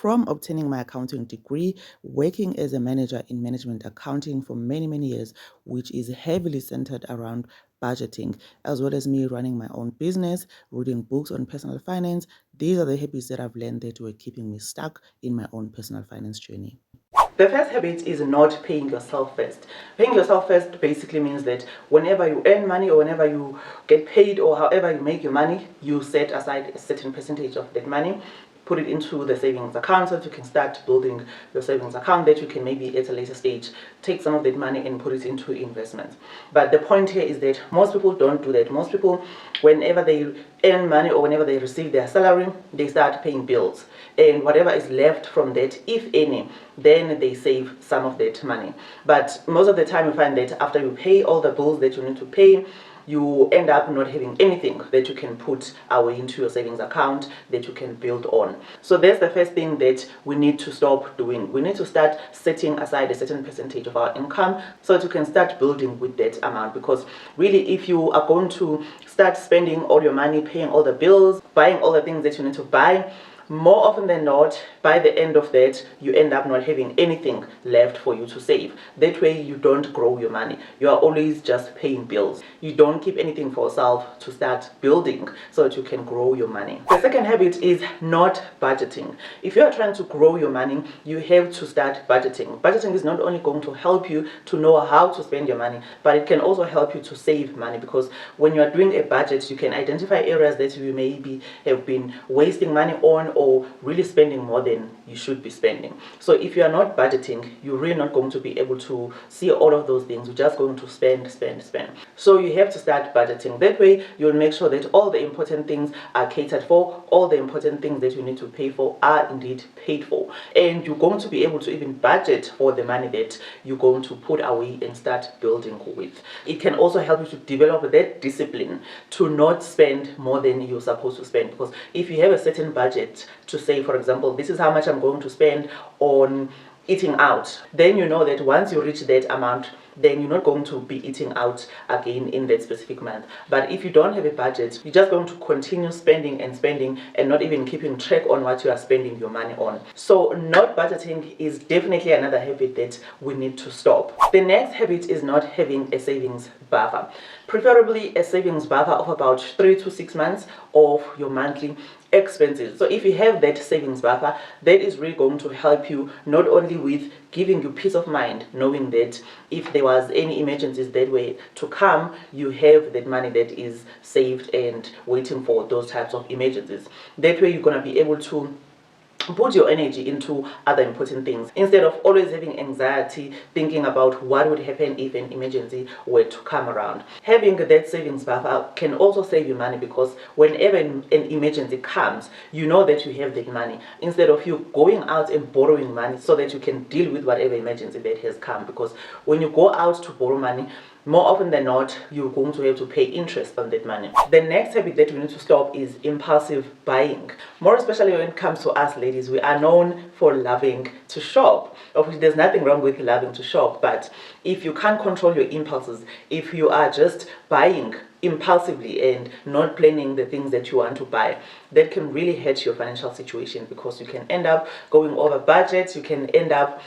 From obtaining my accounting degree, working as a manager in management accounting for many, many years, which is heavily centered around budgeting, as well as me running my own business, reading books on personal finance, these are the habits that I've learned that were keeping me stuck in my own personal finance journey. The first habit is not paying yourself first. Paying yourself first basically means that whenever you earn money or whenever you get paid or however you make your money, you set aside a certain percentage of that money, put it into the savings account so that you can start building your savings account that you can maybe at a later stage take some of that money and put it into investments. But the point here is that most people don't do that. Most people, whenever they earn money or whenever they receive their salary, they start paying bills. And whatever is left from that, if any, then they save some of that money. But most of the time you find that after you pay all the bills that you need to pay, you end up not having anything that you can put away into your savings account that you can build on. So that's the first thing that we need to stop doing. We need to start setting aside a certain percentage of our income so that you can start building with that amount. Because really, if you are going to start spending all your money, paying all the bills, buying all the things that you need to buy, more often than not, by the end of that, you end up not having anything left for you to save. That way, you don't grow your money. You are always just paying bills. You don't keep anything for yourself to start building so that you can grow your money. The second habit is not budgeting. If you are trying to grow your money, you have to start budgeting. Budgeting is not only going to help you to know how to spend your money, but it can also help you to save money, because when you are doing a budget, you can identify areas that you maybe have been wasting money on or really spending more than you should be spending. So if you are not budgeting, you're really not going to be able to see all of those things. You're just going to spend. So you have to start budgeting. That way you'll make sure that all the important things are catered for, all the important things that you need to pay for are indeed paid for, and you're going to be able to even budget for the money that you're going to put away and start building with. It can also help you to develop that discipline to not spend more than you're supposed to spend, because if you have a certain budget to say, for example, this is how much I'm going to spend on eating out, then you know that once you reach that amount, then you're not going to be eating out again in that specific month. But if you don't have a budget, you're just going to continue spending and not even keeping track on what you are spending your money on. So not budgeting is definitely another habit that we need to stop. The next habit is not having a savings buffer, preferably a savings buffer of about 3 to 6 months of your monthly expenses. So if you have that savings buffer, that is really going to help you not only with giving you peace of mind, knowing that if there was any emergencies that were to come, you have that money that is saved and waiting for those types of emergencies. That way you're going to be able to put your energy into other important things instead of always having anxiety thinking about what would happen if an emergency were to come around. Having that savings buffer can also save you money, because whenever an emergency comes, you know that you have that money instead of you going out and borrowing money so that you can deal with whatever emergency that has come. Because when you go out to borrow money, more often than not, you're going to have to pay interest on that money. The next habit that we need to stop is impulsive buying. More especially when it comes to us ladies, we are known for loving to shop. Obviously, there's nothing wrong with loving to shop, but if you can't control your impulses, if you are just buying impulsively and not planning the things that you want to buy, that can really hurt your financial situation, because you can end up going over budget. You can end up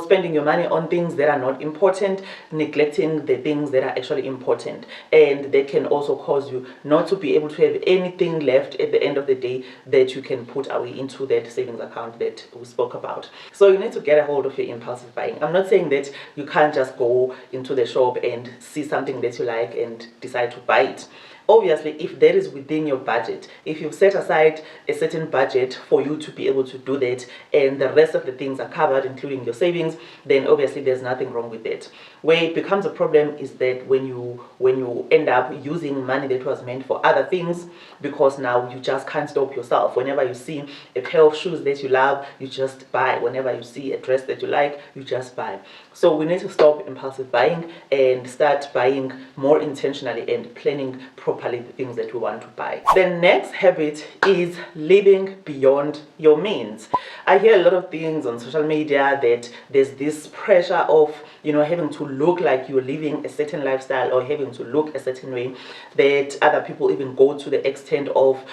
spending your money on things that are not important, neglecting the things that are actually important, and that can also cause you not to be able to have anything left at the end of the day that you can put away into that savings account that we spoke about. So you need to get a hold of your impulsive buying. I'm not saying that you can't just go into the shop and see something that you like and decide to buy it. Obviously, if that is within your budget, if you've set aside a certain budget for you to be able to do that, and the rest of the things are covered, including your savings, then obviously there's nothing wrong with that. Where it becomes a problem is that when you end up using money that was meant for other things, because now you just can't stop yourself. Whenever you see a pair of shoes that you love, you just buy. Whenever you see a dress that you like, you just buy. So we need to stop impulsive buying and start buying more intentionally and planning properly properly the things that we want to buy. The next habit is living beyond your means. I hear a lot of things on social media that there's this pressure of, having to look like you're living a certain lifestyle or having to look a certain way, that other people even go to the extent of,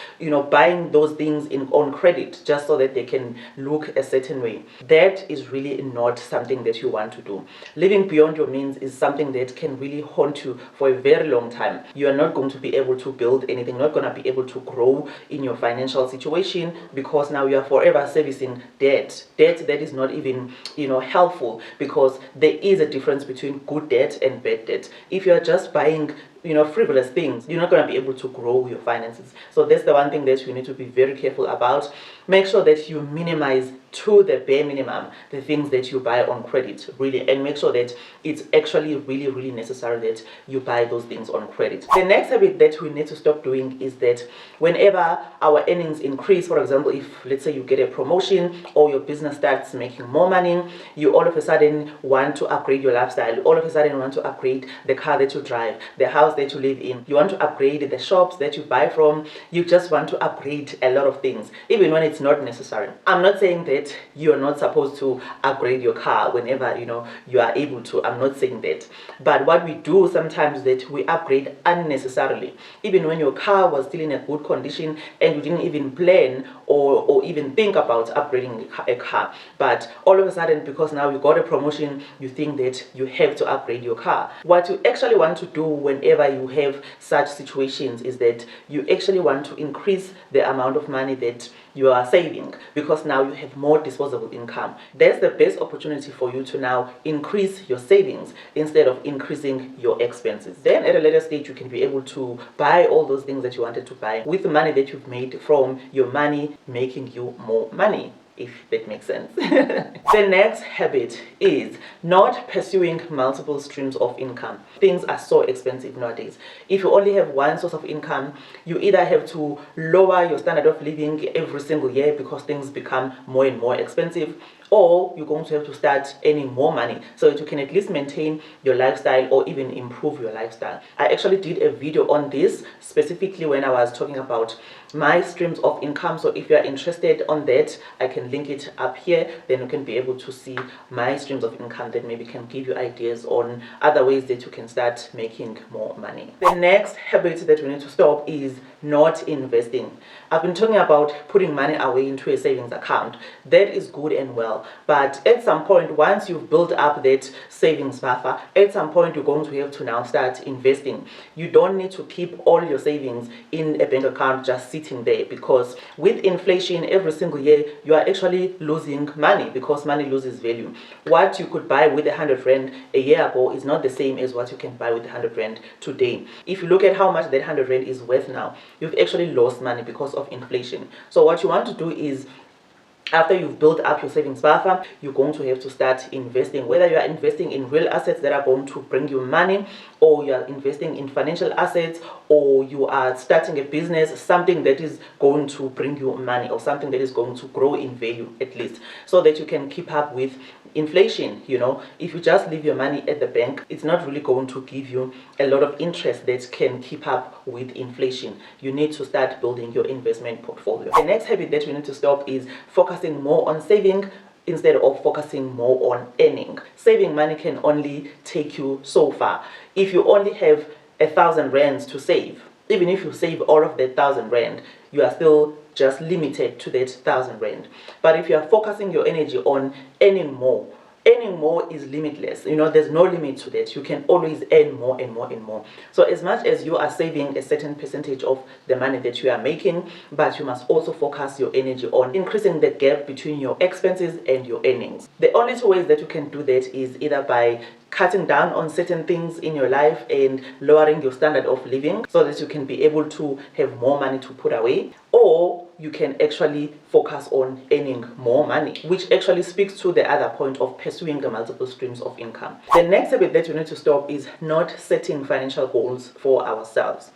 buying those things on credit just so that they can look a certain way. That is really not something that you want to do. Living beyond your means is something that can really haunt you for a very long time. You are not going to be able to build anything, not going to be able to grow in your financial situation, because now you are forever servicing debt that is not even helpful, because there is a difference between good debt and bad debt. If you are just buying frivolous things, you're not going to be able to grow your finances. So that's the one thing that you need to be very careful about. Make sure that you minimize to the bare minimum the things that you buy on credit, really, and make sure that it's actually really, really necessary that you buy those things on credit. The next habit that we need to stop doing is that whenever our earnings increase, for example, if let's say you get a promotion or your business starts making more money, you all of a sudden want to upgrade your lifestyle. You all of a sudden want to upgrade the car that you drive, the house that you live in. You want to upgrade the shops that you buy from. You just want to upgrade a lot of things, even when it's not necessary. I'm not saying that you're not supposed to upgrade your car whenever you are able to. I'm not saying that. But what we do sometimes is that we upgrade unnecessarily, even when your car was still in a good condition and you didn't even plan or even think about upgrading a car. But all of a sudden, because now you got a promotion, you think that you have to upgrade your car. What you actually want to do whenever you have such situations is that you actually want to increase the amount of money that you are saving, because now you have more disposable income. That's the best opportunity for you to now increase your savings instead of increasing your expenses. Then at a later stage, you can be able to buy all those things that you wanted to buy with the money that you've made from your money making you more money, if that makes sense. The next habit is not pursuing multiple streams of income. Things are so expensive nowadays. If you only have one source of income, you either have to lower your standard of living every single year because things become more and more expensive, or you're going to have to start earning more money so that you can at least maintain your lifestyle or even improve your lifestyle. I actually did a video on this specifically when I was talking about my streams of income. So if you are interested on that, I can link it up here. Then you can be able to see my streams of income that maybe can give you ideas on other ways that you can start making more money. The next habit that we need to stop is not investing. I've been talking about putting money away into a savings account. That is good and well, but at some point, once you've built up that savings buffer, at some point you're going to have to now start investing. You don't need to keep all your savings in a bank account just sitting there, because with inflation every single year you are actually losing money, because money loses value. What you could buy with 100 rand a year ago is not the same as what you can buy with 100 rand today. If you look at how much that 100 rand is worth now, you've actually lost money because of inflation. So what you want to do is, after you've built up your savings buffer, you're going to have to start investing. Whether you are investing in real assets that are going to bring you money, or you are investing in financial assets, or you are starting a business, something that is going to bring you money, or something that is going to grow in value at least, so that you can keep up with inflation. If you just leave your money at the bank, it's not really going to give you a lot of interest that can keep up with inflation. You need to start building your investment portfolio. The next habit that you need to stop is focusing more on saving instead of focusing more on earning. Saving money can only take you so far. If you only have 1,000 rands to save, even if you save all of that 1,000 rand, you are still just limited to that 1,000 rand. But if you are focusing your energy on earning more is limitless. There's no limit to that. You can always earn more and more and more. So as much as you are saving a certain percentage of the money that you are making, but you must also focus your energy on increasing the gap between your expenses and your earnings. The only two ways that you can do that is either by cutting down on certain things in your life and lowering your standard of living so that you can be able to have more money to put away, or you can actually focus on earning more money, which actually speaks to the other point of pursuing the multiple streams of income. The next habit that you need to stop is not setting financial goals for ourselves.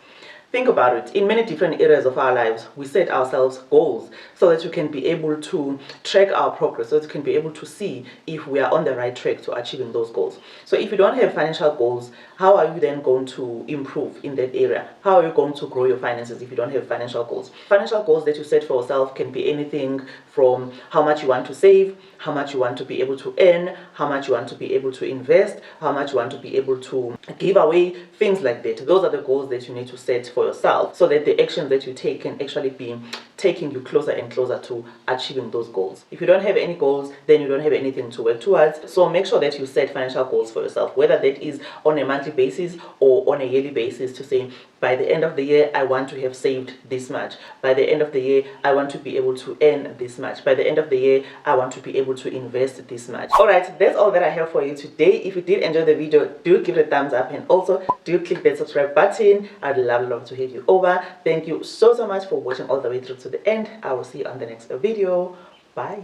Think about it. In many different areas of our lives, we set ourselves goals so that we can be able to track our progress, so that we can be able to see if we are on the right track to achieving those goals. So if you don't have financial goals, how are you then going to improve in that area? How are you going to grow your finances if you don't have financial goals? Financial goals that you set for yourself can be anything from how much you want to save, how much you want to be able to earn, how much you want to be able to invest, how much you want to be able to give away, things like that. Those are the goals that you need to set for yourself so that the actions that you take can actually be taking you closer and closer to achieving those goals. If you don't have any goals, then you don't have anything to work towards. So make sure that you set financial goals for yourself, whether that is on a monthly basis or on a yearly basis, to say, by the end of the year, I want to have saved this much. By the end of the year, I want to be able to earn this much. By the end of the year, I want to be able to invest this much. Alright, that's all that I have for you today. If you did enjoy the video, do give it a thumbs up, and also do click that subscribe button. I'd love to have you over. Thank you so much for watching all the way through to the end. I will see you on the next video. Bye.